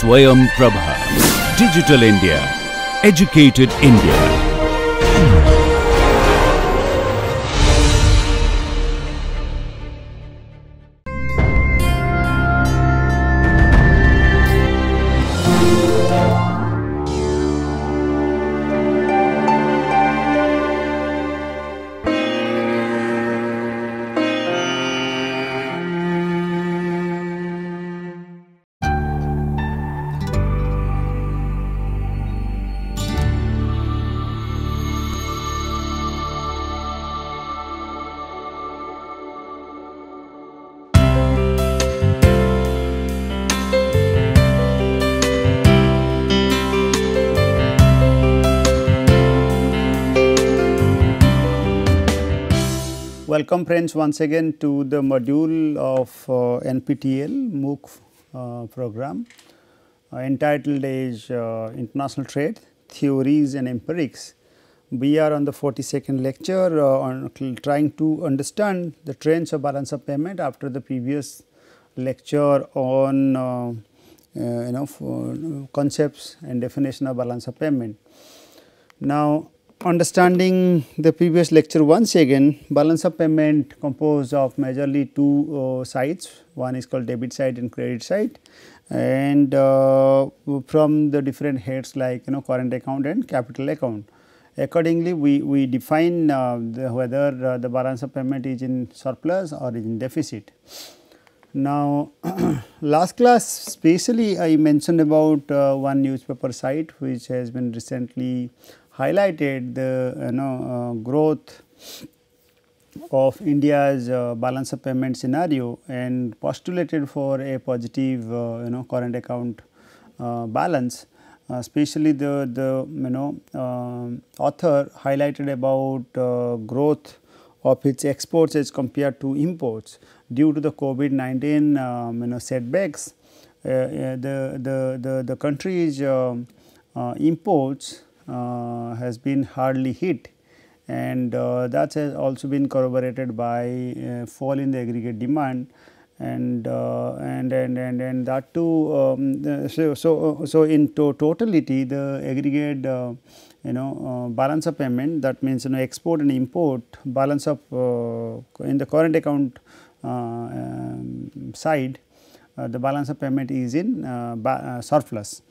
Swayam Prabha. Digital India. Educated India. Welcome friends once again to the module of NPTEL MOOC program entitled as International Trade Theories and Empirics. We are on the 42nd lecture on trying to understand the trends of balance of payment after the previous lecture on concepts and definition of balance of payment. Now, understanding the previous lecture once again, balance of payment composed of majorly two sides, one is called debit side and credit side, and from the different heads like current account and capital account. Accordingly, we define whether the balance of payment is in surplus or is in deficit. Now, last class specially I mentioned about one newspaper site which has been recently highlighted the growth of India's balance of payment scenario and postulated for a positive current account balance. Especially the author highlighted about growth of its exports as compared to imports due to the COVID-19 setbacks. The country's imports has been hardly hit, and that has also been corroborated by fall in the aggregate demand, and that too. So in totality, the aggregate balance of payment, that means export and import balance of in the current account side, the balance of payment is in surplus.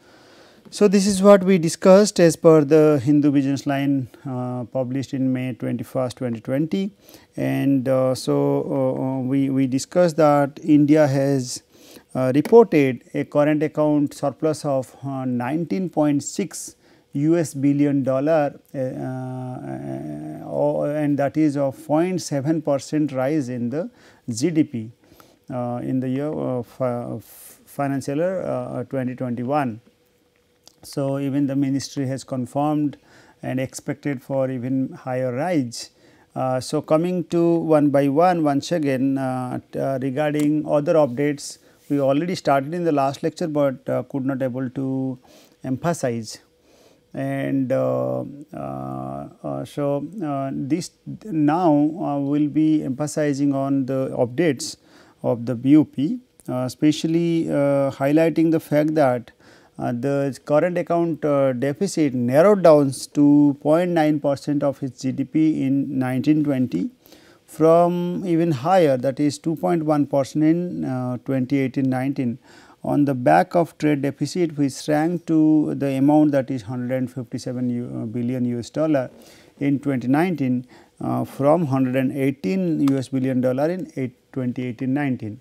So, this is what we discussed as per the Hindu Business Line published in May 21st, 2020, and we discussed that India has reported a current account surplus of 19.6 US billion dollar, and that is of 0.7% rise in the GDP in the year of financial year 2021. So, even the ministry has confirmed and expected for even higher rise. So, coming to one by one once again regarding other updates, we already started in the last lecture, but could not able to emphasize. And this now will be emphasizing on the updates of the BoP, especially highlighting the fact that the current account deficit narrowed down to 0.9% of its GDP in 1920 from even higher, that is 2.1% in 2018-19 on the back of trade deficit which shrank to the amount that is 157 billion US dollar in 2019 from 118 US billion dollar in 2018-19.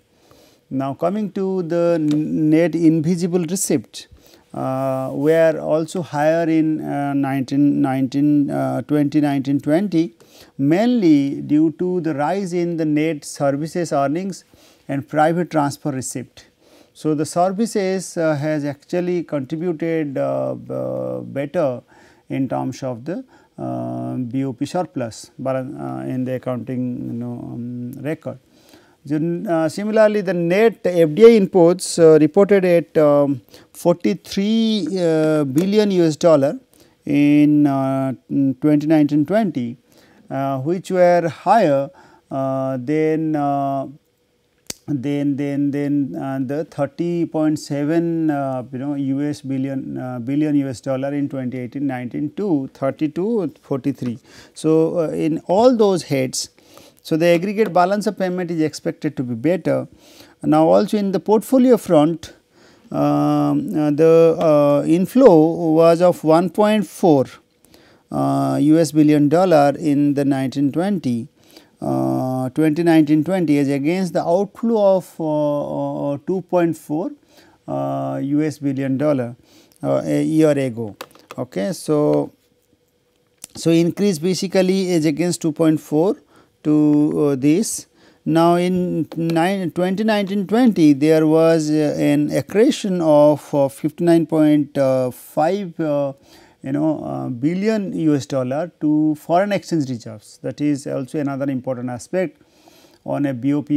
Now, coming to the net invisible receipt, were also higher in 2019-20, mainly due to the rise in the net services earnings and private transfer receipt. So, the services has actually contributed better in terms of the BoP surplus in the accounting record. Similarly, the net FDI imports reported at 43 billion US dollar in 2019-20, which were higher than then the 30.7 US billion US dollar in 2018-19 to 32.43. So, in all those heads, so the aggregate balance of payment is expected to be better. Now, also in the portfolio front, the inflow was of 1.4 US billion dollar in the 2019-20 as against the outflow of 2.4 US billion dollar a year ago. Okay. So, increase basically is against 2.4 to this. Now, in 2019-20 there was an accretion of 59.5 billion US dollar to foreign exchange reserves. That is also another important aspect on a BoP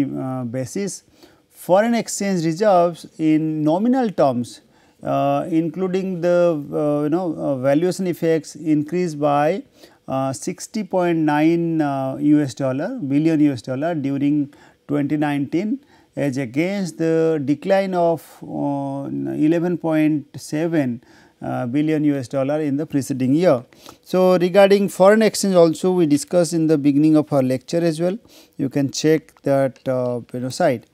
basis. Foreign exchange reserves in nominal terms, including the valuation effects, increased by 60.9 billion US dollar during 2019 as against the decline of 11.7 billion US dollar in the preceding year. So, regarding foreign exchange also we discussed in the beginning of our lecture as well. You can check that site.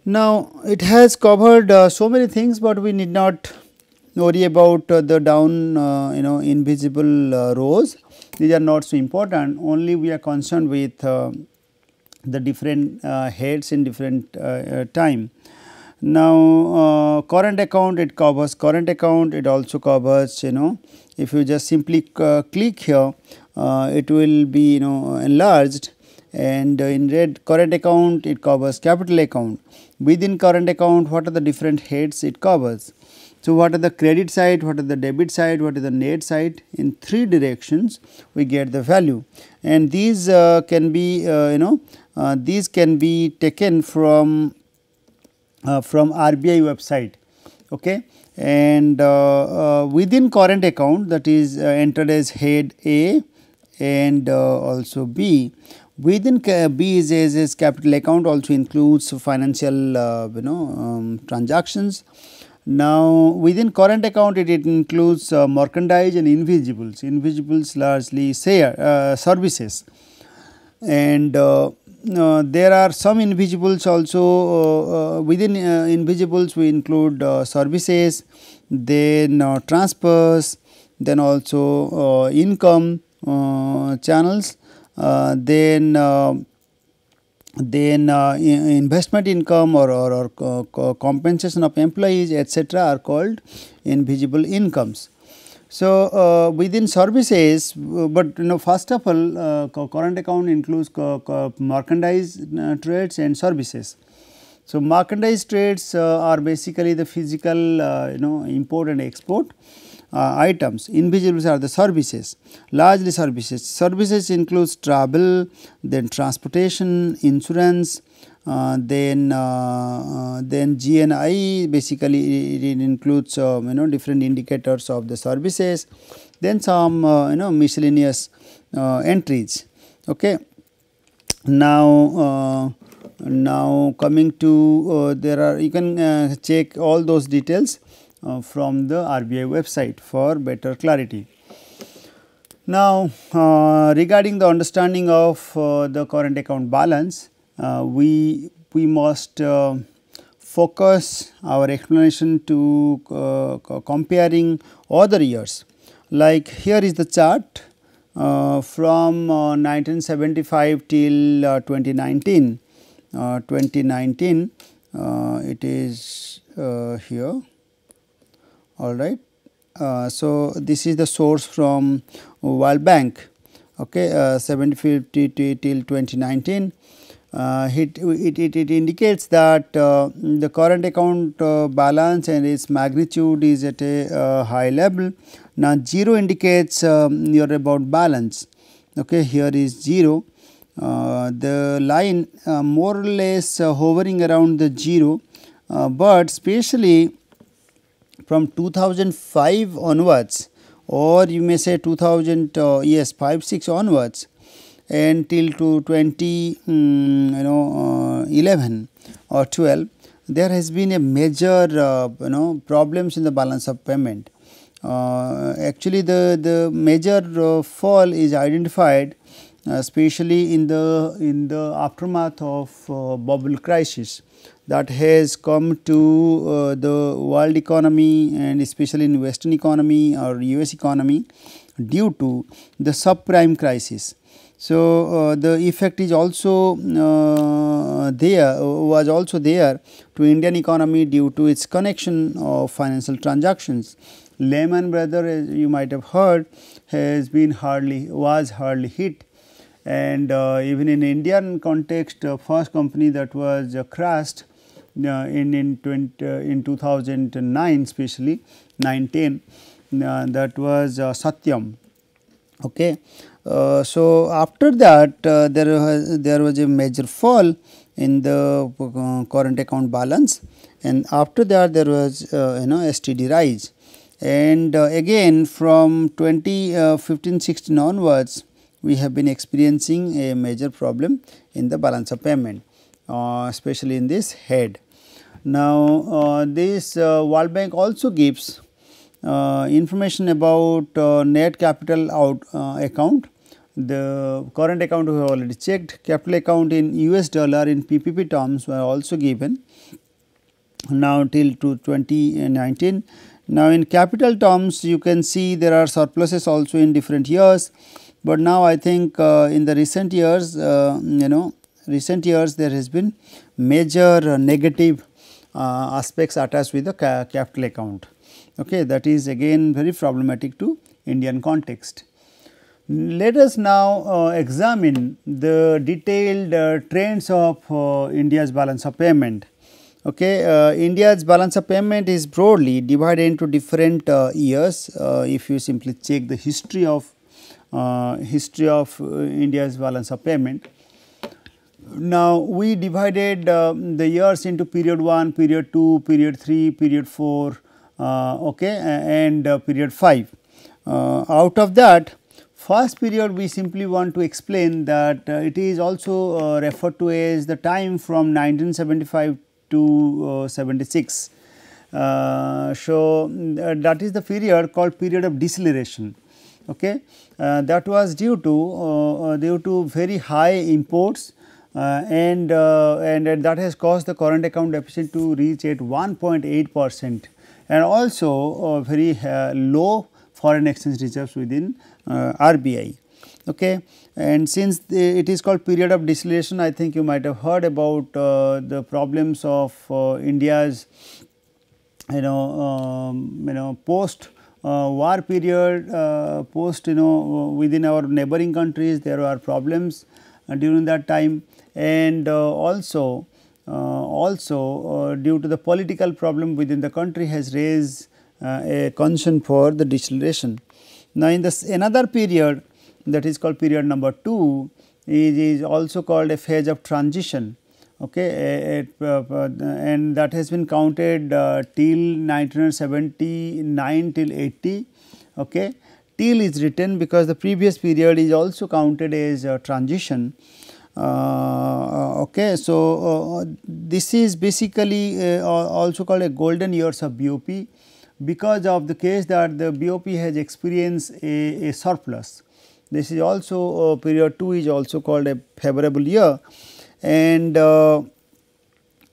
Now, it has covered so many things, but we need not worry about the down invisible rows. These are not so important, only we are concerned with the different heads in different time. Now, current account, it covers current account, it also covers if you just simply click here, it will be enlarged, and in red current account it covers capital account. Within current account, what are the different heads it covers? So, what are the credit side, what are the debit side, what is the net side? In 3 directions we get the value, and these can be these can be taken from RBI website. Okay. And within current account, that is entered as head A and also B. Within B is capital account, also includes financial transactions. Now, within current account it includes merchandise and invisibles. Invisibles largely services, and there are some invisibles also. Within invisibles we include services, then transfers, then also income channels, then investment income or compensation of employees, etc., are called invisible incomes. So, within services, but first of all current account includes merchandise trades and services. So, merchandise trades are basically the physical import and export items. Invisibles are the services, largely services. Services includes travel, then transportation, insurance, then GNI, basically it includes different indicators of the services, then some miscellaneous entries. Okay. Now, coming to there are, you can check all those details from the RBI website for better clarity. Now, regarding the understanding of the current account balance, we must focus our explanation to comparing other years. Like here is the chart from 1975 till 2019. 2019 it is here. All right. So, this is the source from World Bank. Okay, 75 till 2019. It indicates that the current account balance and its magnitude is at a high level. Now, 0 indicates your about balance. Okay, here is 0. The line more or less hovering around the 0, but especially from 2005 onwards, or you may say 2000 yes 5-6 onwards, and till to 2011 or 12, there has been a major problems in the balance of payment. Actually, the major fall is identified especially in the aftermath of bubble crisis that has come to the world economy, and especially in Western economy or US economy, due to the subprime crisis. So, the effect is also was also there to Indian economy due to its connection of financial transactions. Lehman Brothers, as you might have heard, was hardly hit, and even in Indian context, first company that was crashed in 2009, especially 9-10, that was Satyam. Okay. So, after that there was a major fall in the current account balance, and after that there was a steady rise, and again from 2015-16 onwards we have been experiencing a major problem in the balance of payment, especially in this head. Now, this World Bank also gives information about net capital account. The current account we have already checked, capital account in US dollar in PPP terms were also given now till to 2019. Now, in capital terms you can see there are surpluses also in different years, but now I think in the recent years there has been major negative aspects attached with the capital account. Okay, that is again very problematic to Indian context. Let us now examine the detailed trends of India's balance of payment. Okay, India's balance of payment is broadly divided into different years. If you simply check the history of India's balance of payment. Now, we divided the years into period 1, period 2, period 3, period 4, okay, and period 5. Out of that, first period we simply want to explain that it is also referred to as the time from 1975 to 76. So, that is the period called period of deceleration. Okay. That was due to very high imports, and that has caused the current account deficit to reach at 1.8%, and also very low foreign exchange reserves within RBI. Okay. And since it is called period of deceleration, I think you might have heard about the problems of India's post war period, post within our neighboring countries there are problems during that time, and also due to the political problem within the country has raised a concern for the deceleration. Now, in this another period, that is called period number 2, is also called a phase of transition. Okay, and that has been counted till 1979 till 80. Okay, till is written because the previous period is also counted as transition. Okay, so this is basically also called a golden years of BoP, because of the case that the BoP has experienced a surplus. This is also period 2 is also called a favorable year, and there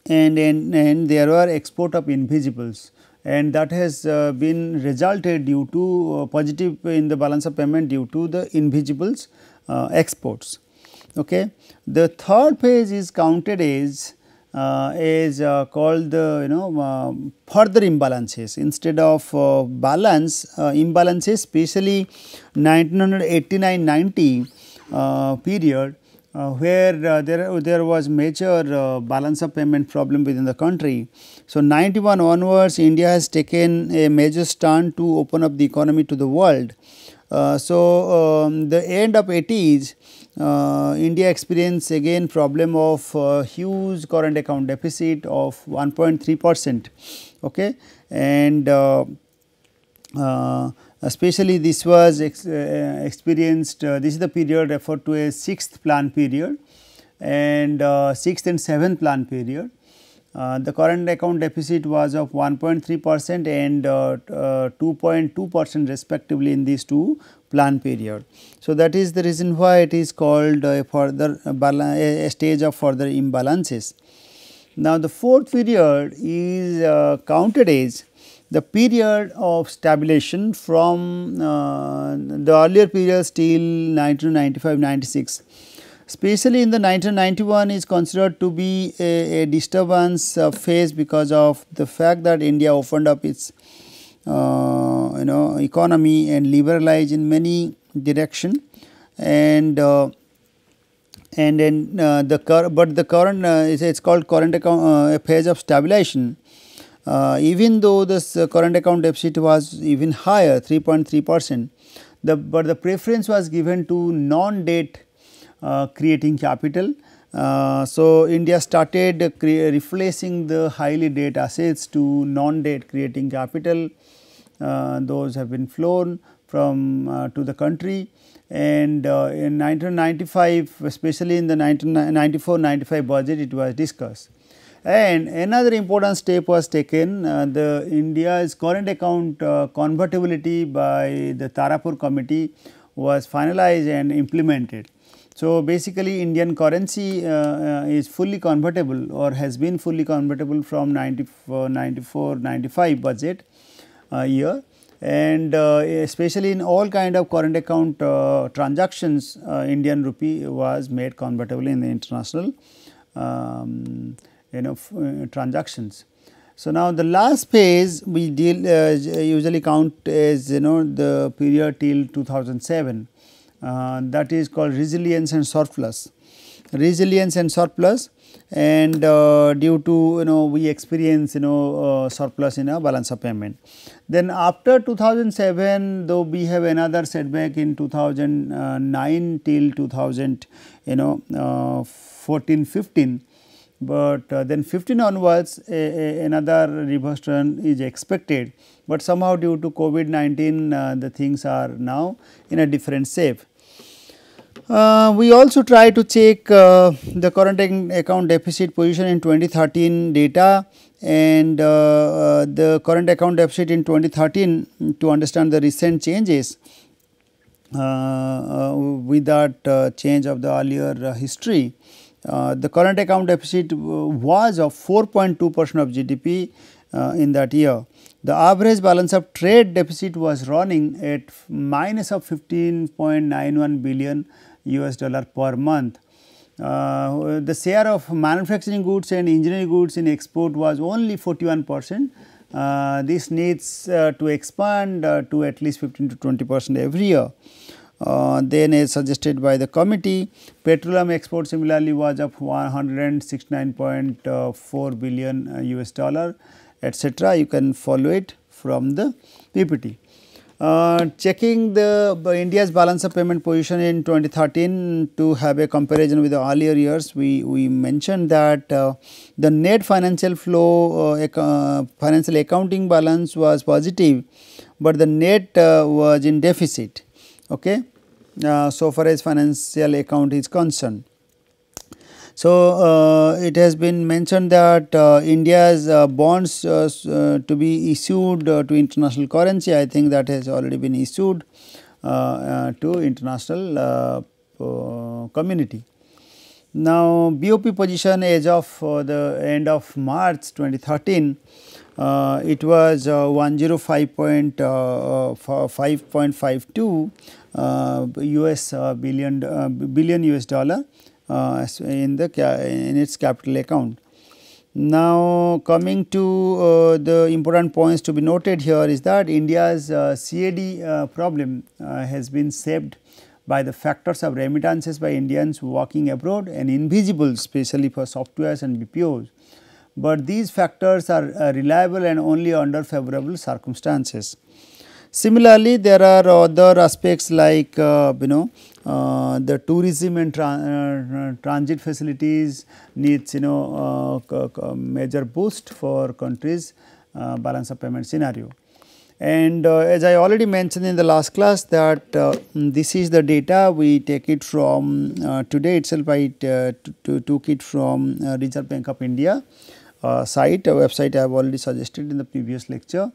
were export of invisibles, and that has been resulted due to positive in the balance of payment due to the invisibles exports. Okay. The third phase is counted as called the further imbalances. Instead of balance imbalances, especially 1989-90 period, where there was major balance of payment problem within the country. So, 91 onwards India has taken a major stand to open up the economy to the world. The end of 80s, India experienced again problem of huge current account deficit of 1.3%. Okay, and Especially this was experienced, this is the period referred to as 6th plan period and 6th and 7th plan period. The current account deficit was of 1.3% and 2.2% respectively in these two plan period. So, that is the reason why it is called a further a stage of further imbalances. Now, the fourth period is counted as the period of stabilization from the earlier periods till 1995-96. Especially in the 1991 is considered to be a disturbance phase because of the fact that India opened up its economy and liberalized in many direction, and then the current it's called current account phase of stabilization. Even though this current account deficit was even higher 3.3%, but the preference was given to non-debt creating capital. So, India started replacing the highly debt assets to non-debt creating capital. Those have been flown from to the country, and in 1995, especially in the 1994-95 budget, it was discussed. And another important step was taken, the India's current account convertibility by the Tarapur committee was finalized and implemented. So, basically Indian currency is fully convertible or has been fully convertible from 94-95 budget year, and especially in all kind of current account transactions, Indian rupee was made convertible in the international transactions. So, now the last phase we deal usually count as the period till 2007. That is called resilience and surplus. Resilience and surplus, and due to we experience surplus in a balance of payment. Then after 2007, though we have another setback in 2009 till 2014-15, but then 15 onwards another reverse trend is expected, but somehow due to COVID-19 the things are now in a different shape. We also try to check the current account deficit position in 2013 data and the current account deficit in 2013 to understand the recent changes with that change of the earlier history. The current account deficit was of 4.2% of GDP in that year. The average balance of trade deficit was running at minus of 15.91 billion US dollar per month. The share of manufacturing goods and engineering goods in export was only 41%. This needs to expand to at least 15 to 20% every year. Then as suggested by the committee, petroleum export similarly was of 169.4 billion US dollar, etc. You can follow it from the PPT. Checking the India's balance of payment position in 2013 to have a comparison with the earlier years, we mentioned that the net financial flow financial accounting balance was positive, but the net was in deficit. Okay. So far as financial account is concerned. So, it has been mentioned that India's bonds to be issued to international currency, I think that has already been issued to international community. Now, BoP position as of the end of March 2013, it was 105.552 billion US dollar in its capital account. Now, coming to the important points to be noted here is that India's CAD problem has been shaped by the factors of remittances by Indians working abroad and invisible especially for softwares and BPOs, but these factors are reliable and only under favorable circumstances. Similarly, there are other aspects like the tourism and transit facilities needs major boost for countries balance of payment scenario. And as I already mentioned in the last class that this is the data, we take it from today itself. I took it from Reserve Bank of India site, a website I have already suggested in the previous lecture.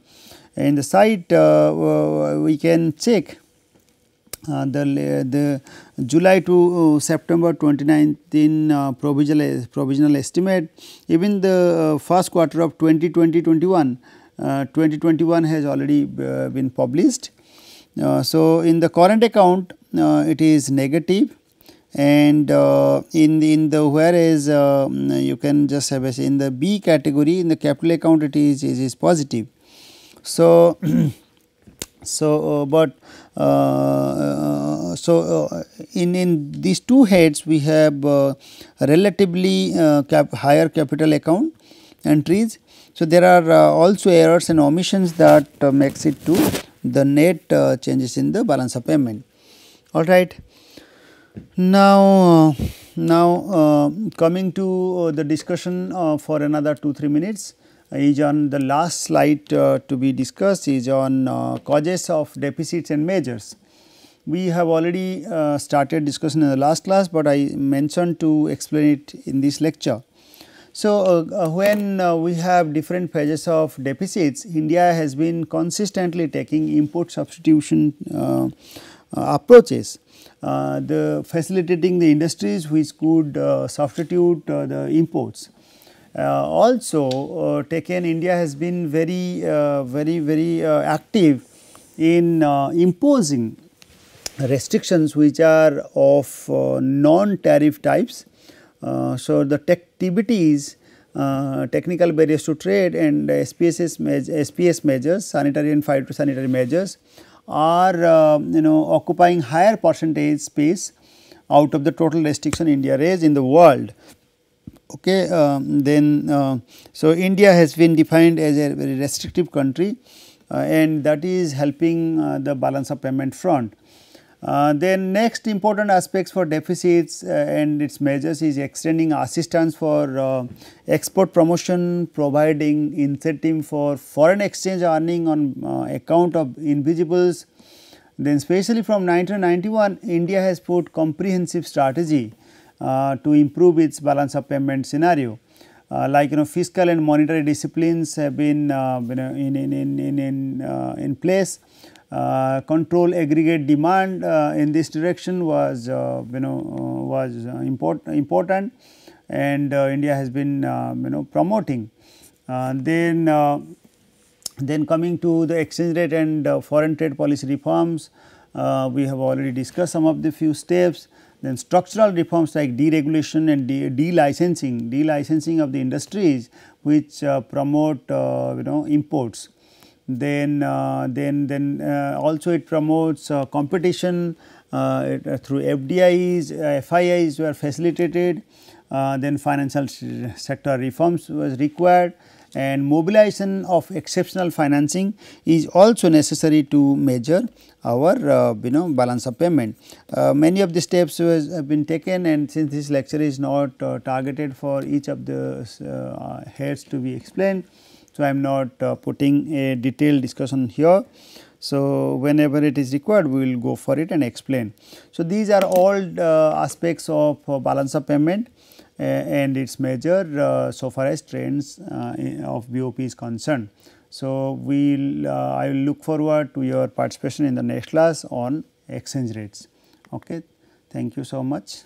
In the site we can check the July to September 2019 provisional estimate. Even the first quarter of 2020-21 has already been published. So, in the current account it is negative, and in the whereas you can just have in the B category, in the capital account it is positive. So, but in these two heads we have relatively higher capital account entries. So, there are also errors and omissions that makes it to the net changes in the balance of payment. All right. Now, coming to the discussion for another 2-3 minutes is on the last slide to be discussed is on causes of deficits and measures. We have already started discussion in the last class, but I mentioned to explain it in this lecture. So, when we have different phases of deficits, India has been consistently taking import substitution approaches, the facilitating the industries which could substitute the imports. Also taken, India has been very active in imposing restrictions which are of non-tariff types. So, the TBTs, technical barriers to trade, and SPS measures, sanitary and phytosanitary measures, are occupying higher percentage space out of the total restriction India raised in the world. Okay, so India has been defined as a very restrictive country, and that is helping the balance of payment front. Then next important aspects for deficits and its measures is extending assistance for export promotion, providing incentive for foreign exchange earning on account of invisibles. Then especially from 1991, India has put comprehensive strategy to improve its balance of payment scenario. Like fiscal and monetary disciplines have been in place. Control aggregate demand in this direction was important, and India has been promoting. Then coming to the exchange rate and foreign trade policy reforms, we have already discussed some of the few steps. Then structural reforms like deregulation and delicensing of the industries which promote imports. Then also it promotes competition through FDIs, FIIs were facilitated. Then financial sector reforms was required, and mobilization of exceptional financing is also necessary to measure our balance of payment. Many of the steps have been taken, and since this lecture is not targeted for each of the heads to be explained, so I am not putting a detailed discussion here. So, whenever it is required, we will go for it and explain. So, these are all aspects of balance of payment and its measure so far as trends of BoP is concerned. So, I will look forward to your participation in the next class on exchange rates. Okay. Thank you so much.